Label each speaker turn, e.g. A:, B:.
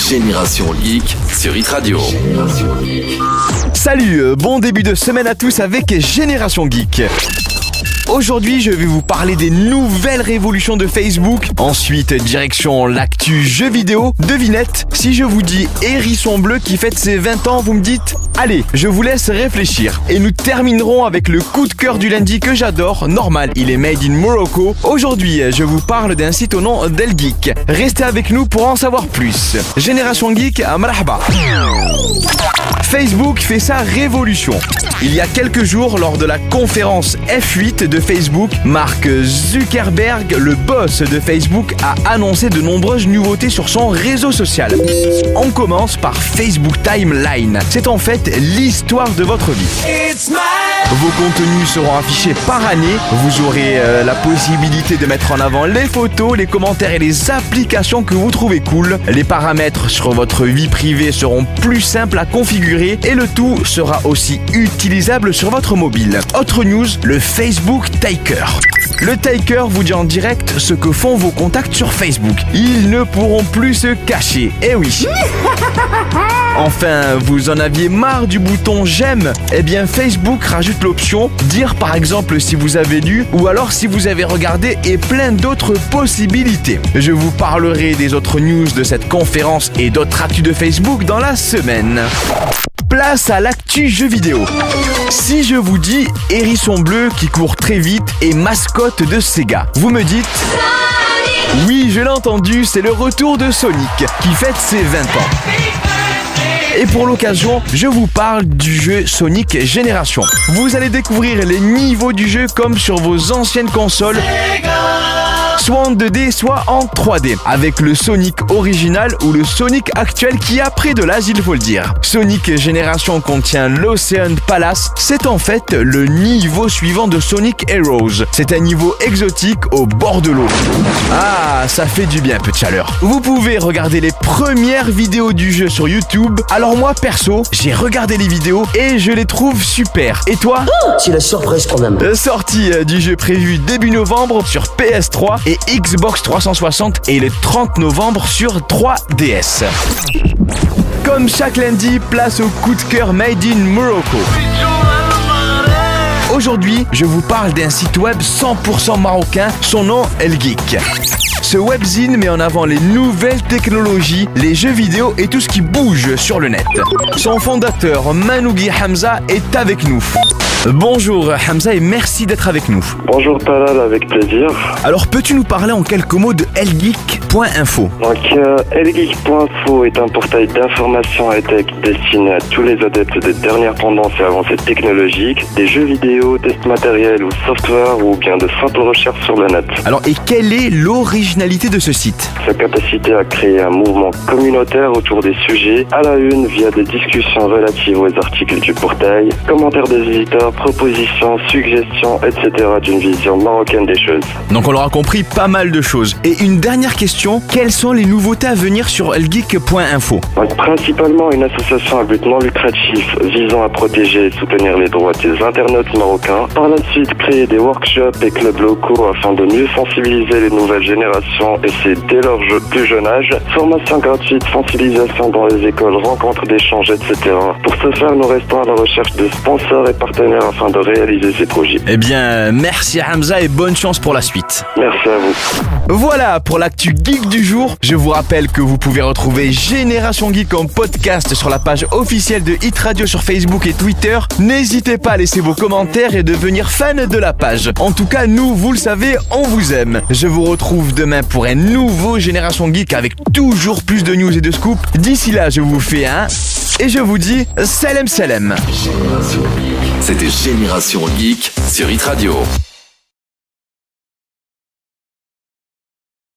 A: Génération Geek sur Hit Radio.
B: Salut, bon début de semaine à tous avec Génération Geek. Aujourd'hui, je vais vous parler des nouvelles révolutions de Facebook. Ensuite, direction l'actu jeux vidéo. Devinette, si je vous dis Hérisson Bleu qui fête ses 20 ans, vous me dites allez, je vous laisse réfléchir. Et nous terminerons avec le coup de cœur du lundi que j'adore. Normal, il est made in Morocco. Aujourd'hui, je vous parle d'un site au nom d'El Geek. Restez avec nous pour en savoir plus. Génération Geek, marhaba. Facebook fait sa révolution. Il y a quelques jours, lors de la conférence F8 de Facebook, Mark Zuckerberg, le boss de Facebook, a annoncé de nombreuses nouveautés sur son réseau social. On commence par Facebook Timeline. C'est en fait l'histoire de votre vie. Vos contenus seront affichés par année. Vous aurez la possibilité de mettre en avant les photos, les commentaires et les applications que vous trouvez cool. Les paramètres sur votre vie privée seront plus simples à configurer et le tout sera aussi utilisable sur votre mobile. Autre news, le Facebook Taker. Le Taker vous dit en direct ce que font vos contacts sur Facebook. Ils ne pourront plus se cacher. Eh oui. Enfin, vous en aviez marre du bouton j'aime? Eh bien, Facebook rajoute l'option dire par exemple si vous avez lu ou alors si vous avez regardé et plein d'autres possibilités. Je vous parlerai des autres news de cette conférence et d'autres actus de Facebook dans la semaine. Place à l'actu jeux vidéo. Si je vous dis Hérisson Bleu qui court très vite et mascotte de Sega, vous me dites oui, je l'ai entendu, c'est le retour de Sonic qui fête ses 20 ans. Et pour l'occasion, je vous parle du jeu Sonic Génération. Vous allez découvrir les niveaux du jeu comme sur vos anciennes consoles, soit en 2D, soit en 3D, avec le Sonic original ou le Sonic actuel qui a pris de l'âge, il faut le dire. Sonic Génération contient l'Ocean Palace, c'est en fait le niveau suivant de Sonic Heroes. C'est un niveau exotique au bord de l'eau. Ah, ça fait du bien, peu de chaleur. Vous pouvez regarder les premières vidéos du jeu sur YouTube. Alors moi, perso, j'ai regardé les vidéos et je les trouve super. Et toi ?
C: C'est la surprise quand même.
B: Sortie du jeu prévue début novembre sur PS3 et Xbox 360 et le 30 novembre sur 3DS. Comme chaque lundi, place au coup de cœur made in Morocco. Aujourd'hui, je vous parle d'un site web 100% marocain, son nom El Geek. Ce webzine met en avant les nouvelles technologies, les jeux vidéo et tout ce qui bouge sur le net. Son fondateur, Manougui Hamza, est avec nous. Bonjour Hamza et merci d'être avec nous.
D: Bonjour Talal, avec plaisir.
B: Alors peux-tu nous parler en quelques mots de elgeek.info?
D: Donc elgeek.info est un portail d'information high-tech destiné à tous les adeptes des dernières tendances et avancées technologiques, des jeux vidéo, tests matériels ou software ou bien de simples recherches sur le net.
B: Alors et quelle est l'originalité de ce site?
D: Sa capacité à créer un mouvement communautaire autour des sujets à la une via des discussions relatives aux articles du portail, commentaires des visiteurs, propositions, suggestions, etc. d'une vision marocaine des choses.
B: Donc on l'aura compris, pas mal de choses. Et une dernière question, quelles sont les nouveautés à venir sur elgeek.info?
D: Donc, principalement une association à but non lucratif visant à protéger et soutenir les droits des internautes marocains. Par la suite, créer des workshops et clubs locaux afin de mieux sensibiliser les nouvelles générations et c'est dès leur plus jeune âge. Formation gratuite, sensibilisation dans les écoles, rencontres d'échanges, etc. Pour ce faire, nous restons à la recherche de sponsors et partenaires afin de réaliser ces projets.
B: Eh bien, merci Hamza et bonne chance pour la suite.
D: Merci à vous.
B: Voilà pour l'actu geek du jour. Je vous rappelle que vous pouvez retrouver Génération Geek en podcast sur la page officielle de Hit Radio sur Facebook et Twitter. N'hésitez pas à laisser vos commentaires et devenir fan de la page. En tout cas, nous, vous le savez, on vous aime. Je vous retrouve demain pour un nouveau Génération Geek avec toujours plus de news et de scoops. D'ici là, je vous fais un... Et je vous dis salam salam.
A: C'était Génération Geek sur Hit Radio.